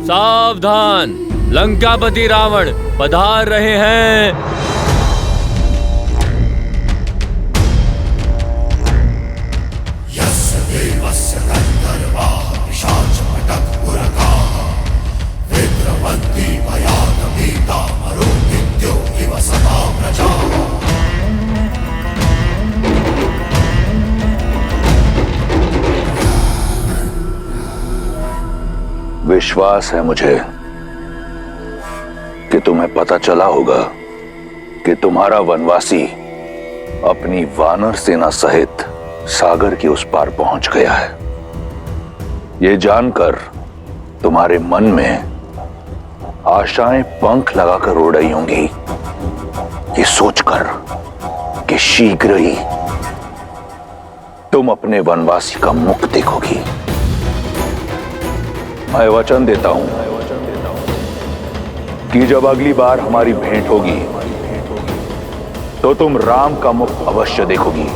सावधान, लंकापति रावण पधार रहे हैं। विश्वास है मुझे कि तुम्हें पता चला होगा कि तुम्हारा वनवासी अपनी वानर सेना सहित सागर के उस पार पहुंच गया है। ये जानकर तुम्हारे मन में आशाएं पंख लगाकर उड़ रही होंगी, ये सोचकर कि शीघ्र ही तुम अपने वनवासी का मुख देखोगी। मैं वचन देता हूं कि जब अगली बार हमारी भेंट होगी तो तुम राम का मुख अवश्य देखोगी,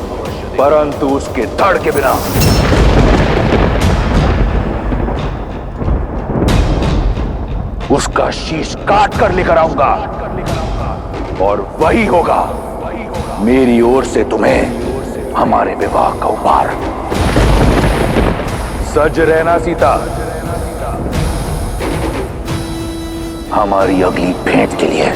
परंतु उसके धड़ के बिना। उसका शीश काट कर लेकर आऊंगा और वही होगा मेरी ओर से तुम्हें हमारे विवाह का उपहार। सज रहना सीता, हमारी अगली भेंट के लिए।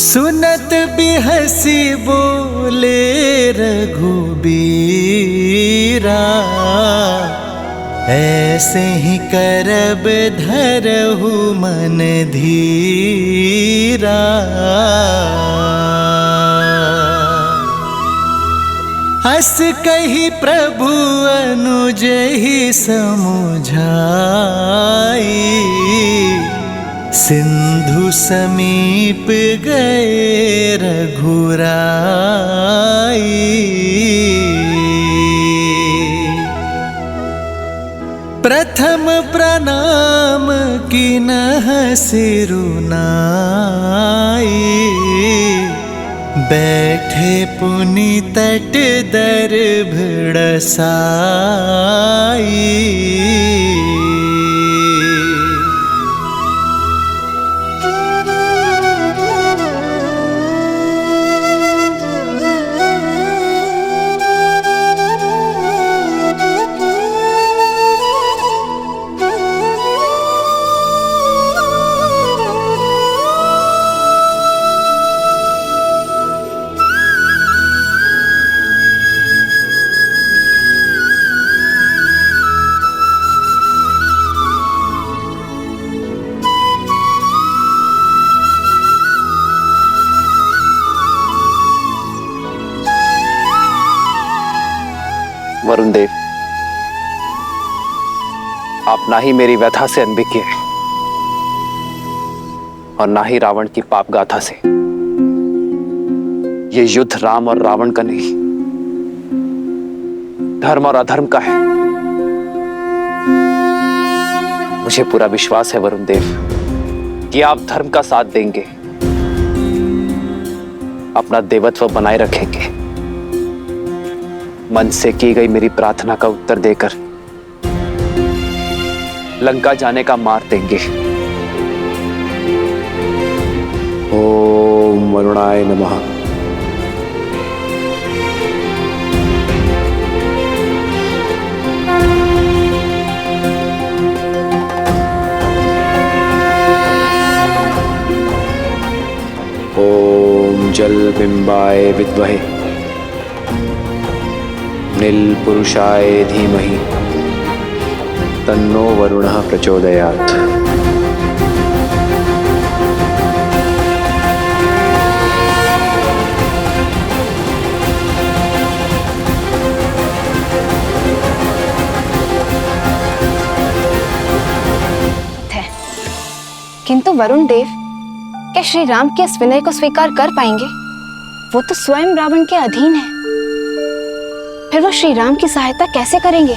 सुनत बिहसी बोले रघुबीरा, ऐसे ही करब धरहु मन धीरा। हस कही प्रभु अनुज ही समुझाई, सिंधु समीप गए रघुराई। प्रथम प्रणाम किन्ह सिरुनाई, बैठे पुनि तट दर्भ भिड़साई। वरुण देव, आप ना ही मेरी व्यथा से अनभिज्ञ हैं और ना ही रावण की पाप गाथा से। ये युद्ध राम और रावण का नहीं, धर्म और अधर्म का है। मुझे पूरा विश्वास है वरुण देव कि आप धर्म का साथ देंगे, अपना देवत्व बनाए रखेंगे, मन से की गई मेरी प्रार्थना का उत्तर देकर लंका जाने का मार देंगे। ओम वरुणाय नमः। ओम जल बिंबाय विद्महे नील पुरुषाय धीमहि तन्नो वरुणः प्रचोदयात्। किंतु वरुण देव, क्या श्री राम के इस विनय को स्वीकार कर पाएंगे? वो तो स्वयं रावण के अधीन है। फिर वो श्री राम की सहायता कैसे करेंगे?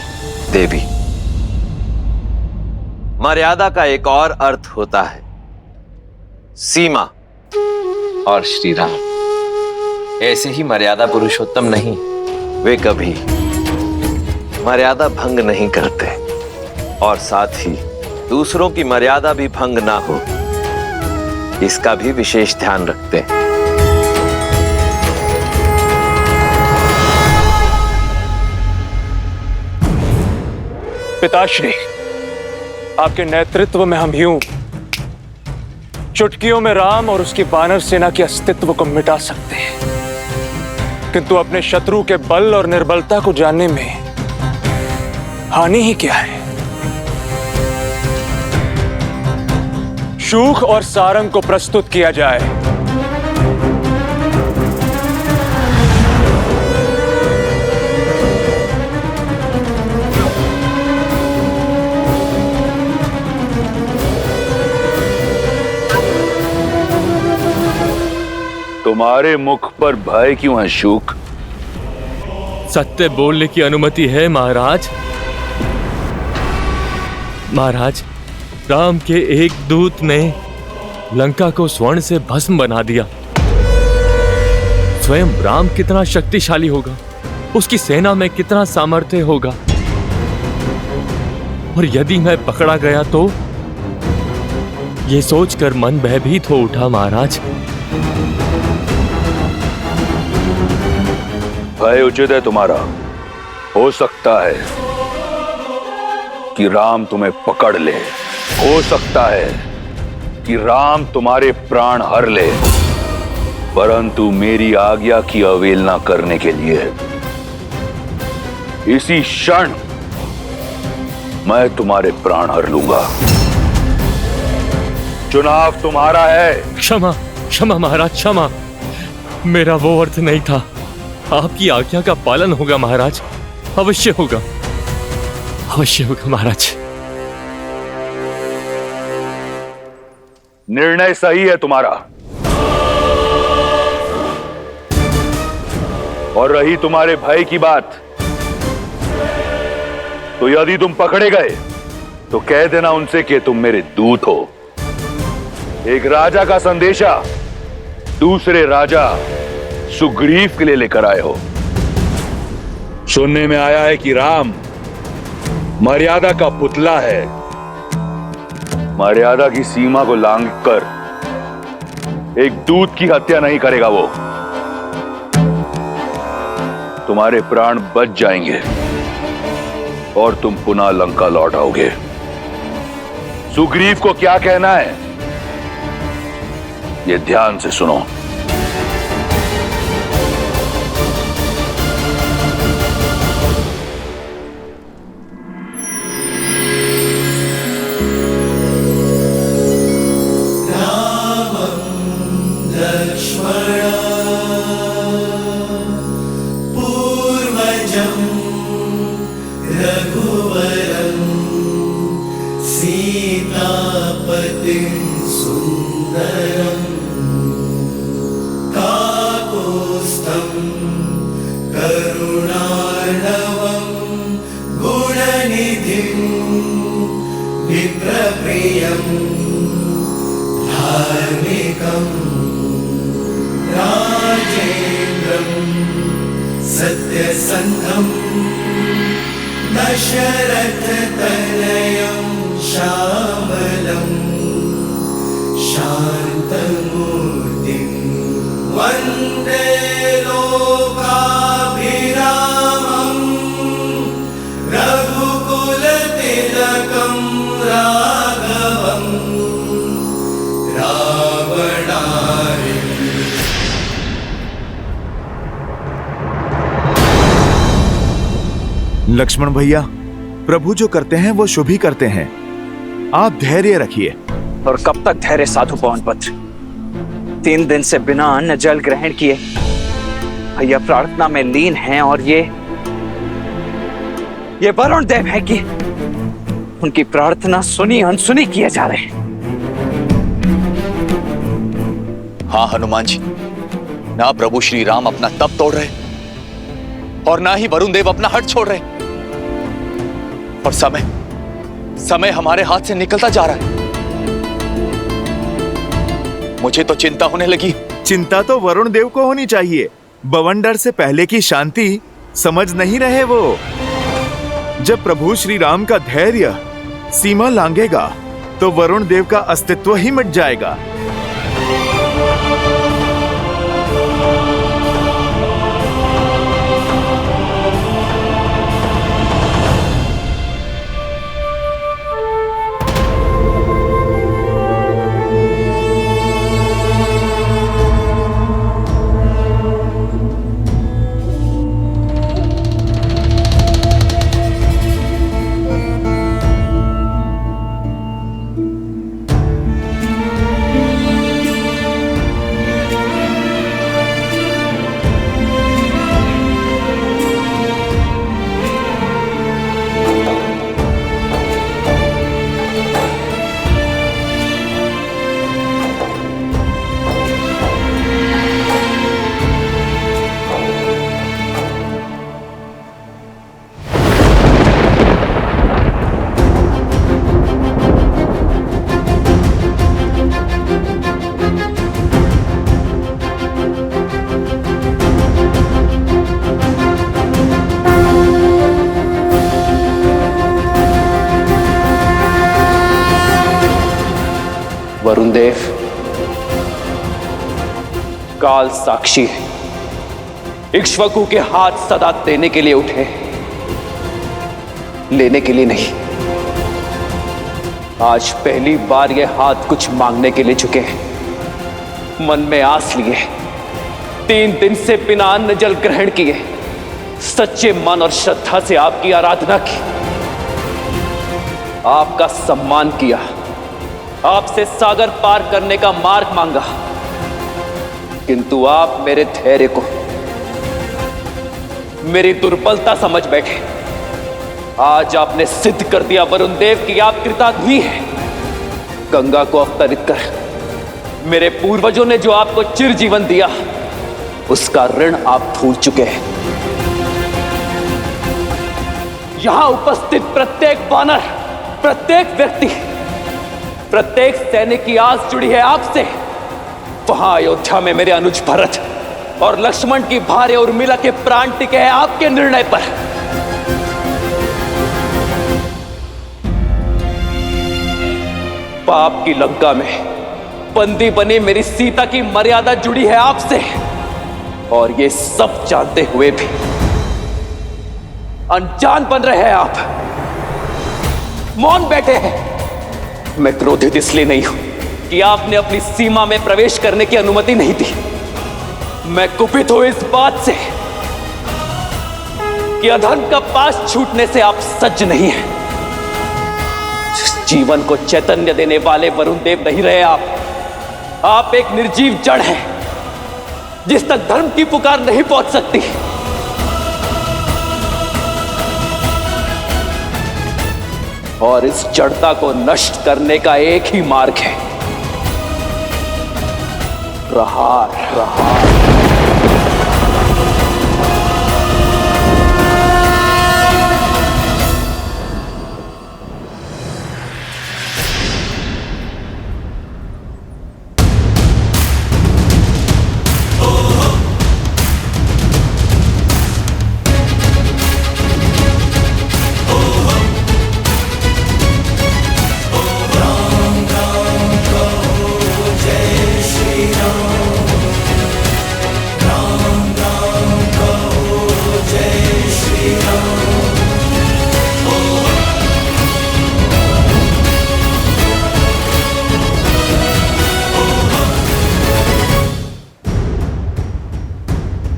देवी, मर्यादा का एक और अर्थ होता है, सीमा। और श्री राम ऐसे ही मर्यादा पुरुषोत्तम नहीं, वे कभी मर्यादा भंग नहीं करते और साथ ही दूसरों की मर्यादा भी भंग ना हो, इसका भी विशेष ध्यान रखते हैं। पिताश्री, आपके नेतृत्व में हम यूं चुटकियों में राम और उसकी वानर सेना के अस्तित्व को मिटा सकते हैं, किंतु अपने शत्रु के बल और निर्बलता को जानने में हानि ही क्या है? शूख और सारंग को प्रस्तुत किया जाए। तुम्हारे मुख पर भय क्यों है शूक? सत्य बोलने की अनुमति है महाराज। महाराज, राम के एक दूत ने लंका को स्वर्ण से भस्म बना दिया। स्वयं राम कितना शक्तिशाली होगा, उसकी सेना में कितना सामर्थ्य होगा, और यदि मैं पकड़ा गया तो यह सोचकर मन भयभीत हो उठा महाराज। भय उचित है तुम्हारा। हो सकता है कि राम तुम्हें पकड़ ले, हो सकता है कि राम तुम्हारे प्राण हर ले, परंतु मेरी आज्ञा की अवहेलना करने के लिए इसी क्षण मैं तुम्हारे प्राण हर लूंगा। चुनाव तुम्हारा है। क्षमा क्षमा महाराज, क्षमा। मेरा वो अर्थ नहीं था। आपकी आज्ञा का पालन होगा महाराज, अवश्य होगा, अवश्य होगा महाराज। निर्णय सही है तुम्हारा। और रही तुम्हारे भय की बात, तो यदि तुम पकड़े गए तो कह देना उनसे कि तुम मेरे दूत हो। एक राजा का संदेशा दूसरे राजा सुग्रीव के लिए लेकर आए हो। सुनने में आया है कि राम मर्यादा का पुतला है। मर्यादा की सीमा को लांघकर एक दूत की हत्या नहीं करेगा वो। तुम्हारे प्राण बच जाएंगे और तुम पुनः लंका लौट आओगे। सुग्रीव को क्या कहना है, ये ध्यान से सुनो। सत्यसन्धं दशरथ तनयं श्यामलं शान्तमूर्तिं वन्दे लोकाभिरामं रघुकुलतिलकं राघवं रावणारि। लक्ष्मण भैया, प्रभु जो करते हैं वो शुभ ही करते हैं। आप धैर्य रखिए। और कब तक धैर्य साधु पवनपुत्र? 3 दिन से बिना अन्न जल ग्रहण किए भैया प्रार्थना में लीन हैं, और ये वरुण देव है कि उनकी प्रार्थना सुनी अनसुनी किए जा रहे हैं। हाँ हनुमान जी, ना प्रभु श्री राम अपना तप तोड़ रहे और ना ही वरुण देव अपना हट छोड़ रहे, और समय हमारे हाथ से निकलता जा रहा है। मुझे तो चिंता होने लगी। चिंता तो वरुण देव को होनी चाहिए। बवंडर से पहले की शांति समझ नहीं रहे वो। जब प्रभु श्री राम का धैर्य सीमा लांघेगा तो वरुण देव का अस्तित्व ही मिट जाएगा। वरुण देव काल साक्षी है, इक्ष्वाकु के हाथ सदा देने के लिए उठे, लेने के लिए नहीं। आज पहली बार ये हाथ कुछ मांगने के लिए झुके हैं। मन में आस लिए, 3 दिन से बिना अन्न जल ग्रहण किए, सच्चे मन और श्रद्धा से आपकी आराधना की, आपका सम्मान किया, आपसे सागर पार करने का मार्ग मांगा, किंतु आप मेरे धैर्य को मेरी दुर्बलता समझ बैठे। आज आपने सिद्ध कर दिया वरुण देव कि आप कृतार्थी हैं। गंगा को अवतरित कर मेरे पूर्वजों ने जो आपको चिर जीवन दिया, उसका ऋण आप भूल चुके हैं। यहां उपस्थित प्रत्येक वानर, प्रत्येक व्यक्ति, प्रत्येक सैनिक की आस जुड़ी है आपसे। वहां अयोध्या में मेरे अनुज भरत और लक्ष्मण की भार्य उर्मिला के प्राण टिके हैं आपके निर्णय पर। पाप की लंका में बंदी बनी मेरी सीता की मर्यादा जुड़ी है आपसे, और ये सब जानते हुए भी अनजान बन रहे हैं आप, मौन बैठे हैं। मैं क्रोधित इसलिए नहीं हूं कि आपने अपनी सीमा में प्रवेश करने की अनुमति नहीं दी। मैं कुपित हूं इस बात से कि अधर्म का पास छूटने से आप सज्ज नहीं हैं। जीवन को चैतन्य देने वाले वरुण देव नहीं रहे आप एक निर्जीव जड़ हैं, जिस तक धर्म की पुकार नहीं पहुंच सकती। और इस जड़ता को नष्ट करने का एक ही मार्ग है, प्रहार।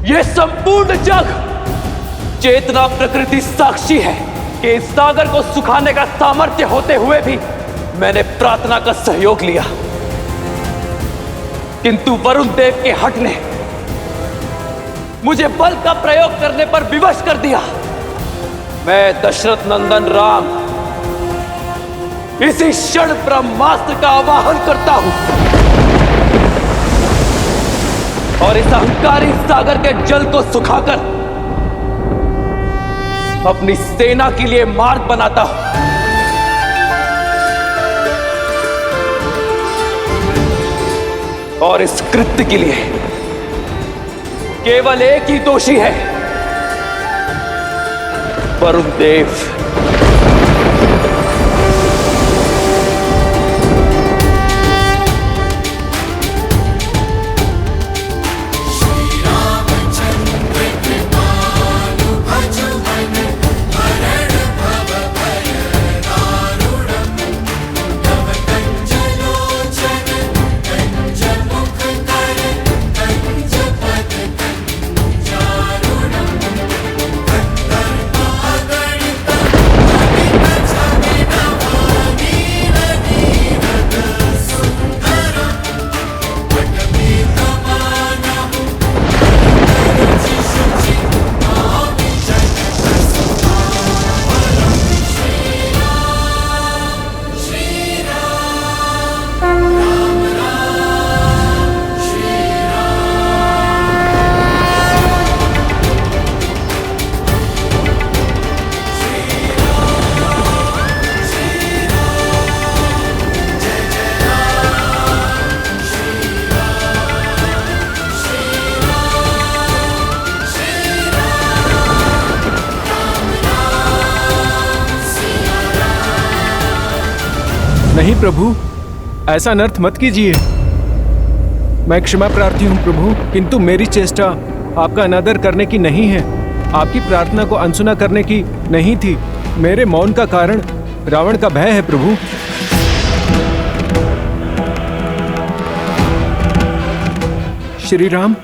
ये संपूर्ण जग चेतना प्रकृति साक्षी है कि इस सागर को सुखाने का सामर्थ्य होते हुए भी मैंने प्रार्थना का सहयोग लिया, किंतु वरुण देव के हठ ने मुझे बल का प्रयोग करने पर विवश कर दिया। मैं दशरथ नंदन राम इसी क्षण ब्रह्मास्त्र का आवाहन करता हूं और इस अहंकारी सागर के जल को सुखाकर अपनी सेना के लिए मार्ग बनाता हूं। और इस कृत्य के लिए केवल एक ही दोषी है, वरुण देव। नहीं प्रभु, ऐसा अनर्थ मत कीजिए। मैं क्षमा प्रार्थी हूँ प्रभु, किंतु मेरी चेष्टा आपका अनादर करने की नहीं है, आपकी प्रार्थना को अनसुना करने की नहीं थी। मेरे मौन का कारण रावण का भय है प्रभु। श्री राम,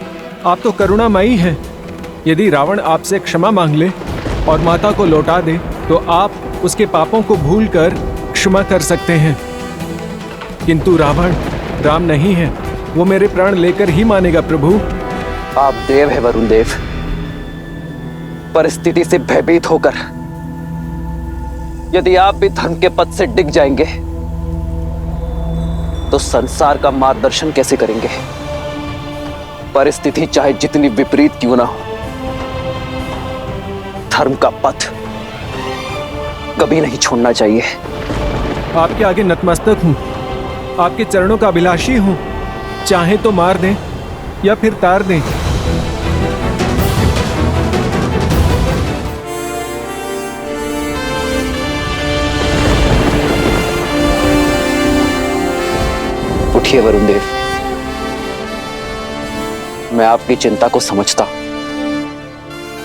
आप तो करुणामयी हैं। यदि रावण आपसे क्षमा मांग ले और माता को लौटा दे तो आप उसके पापों को भूलकर क्षमा कर सकते हैं, किंतु रावण राम नहीं है, वो मेरे प्राण लेकर ही मानेगा प्रभु। आप देव है वरुण देव, परिस्थिति से भयभीत होकर यदि आप भी धर्म के पथ से डिग जाएंगे तो संसार का मार्गदर्शन कैसे करेंगे? परिस्थिति चाहे जितनी विपरीत क्यों ना हो, धर्म का पथ कभी नहीं छोड़ना चाहिए। आपके आगे नतमस्तक हूँ, आपके चरणों का अभिलाषी हूँ। चाहे तो मार दें या फिर तार दें। उठिए वरुण देव, मैं आपकी चिंता को समझता हूं,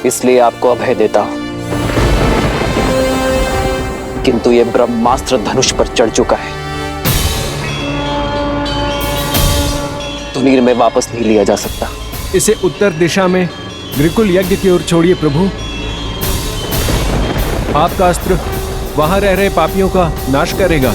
इसलिए आपको अभय देता हूं, किंतु यह ब्रह्मास्त्र धनुष पर चढ़ चुका है, तुनीर में वापस नहीं लिया जा सकता। इसे उत्तर दिशा में ग्रिकुल यज्ञ की ओर छोड़िए प्रभु। आपका अस्त्र वहां रह रहे पापियों का नाश करेगा।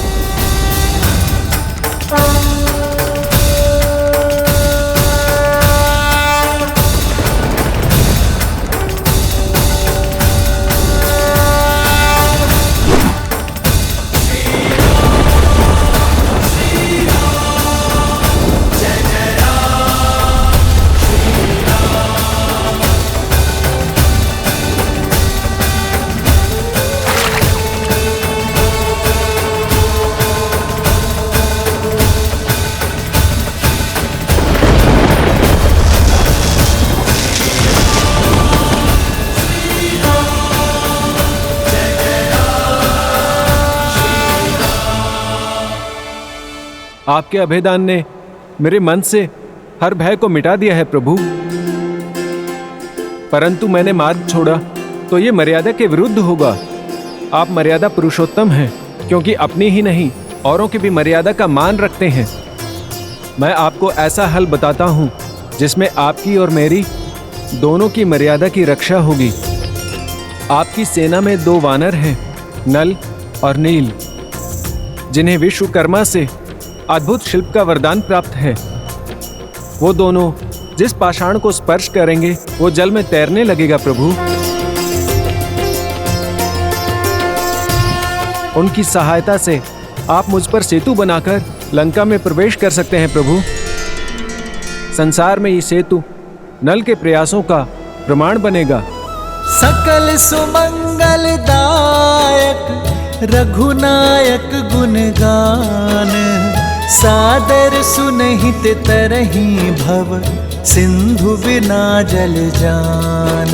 आपके अभेदान ने मेरे मन से हर भय को मिटा दिया है प्रभु, परंतु मैंने मार्ग छोड़ा तो ये मर्यादा के विरुद्ध होगा। आप मर्यादा पुरुषोत्तम हैं, क्योंकि अपनी ही नहीं औरों की भी मर्यादा का मान रखते हैं। मैं आपको ऐसा हल बताता हूँ जिसमें आपकी और मेरी दोनों की मर्यादा की रक्षा होगी। आपकी सेना में 2 वानर हैं नल और नील, जिन्हें विश्वकर्मा से अद्भुत शिल्प का वरदान प्राप्त है। वो दोनों जिस पाषाण को स्पर्श करेंगे वो जल में तैरने लगेगा प्रभु। उनकी सहायता से आप मुझ पर सेतु बनाकर लंका में प्रवेश कर सकते हैं प्रभु। संसार में ये सेतु नल के प्रयासों का प्रमाण बनेगा। सकल सुमंगलदायक रघुनायक गुणगान, सादर सुनहित तरही भव सिंधु बिना जल जान।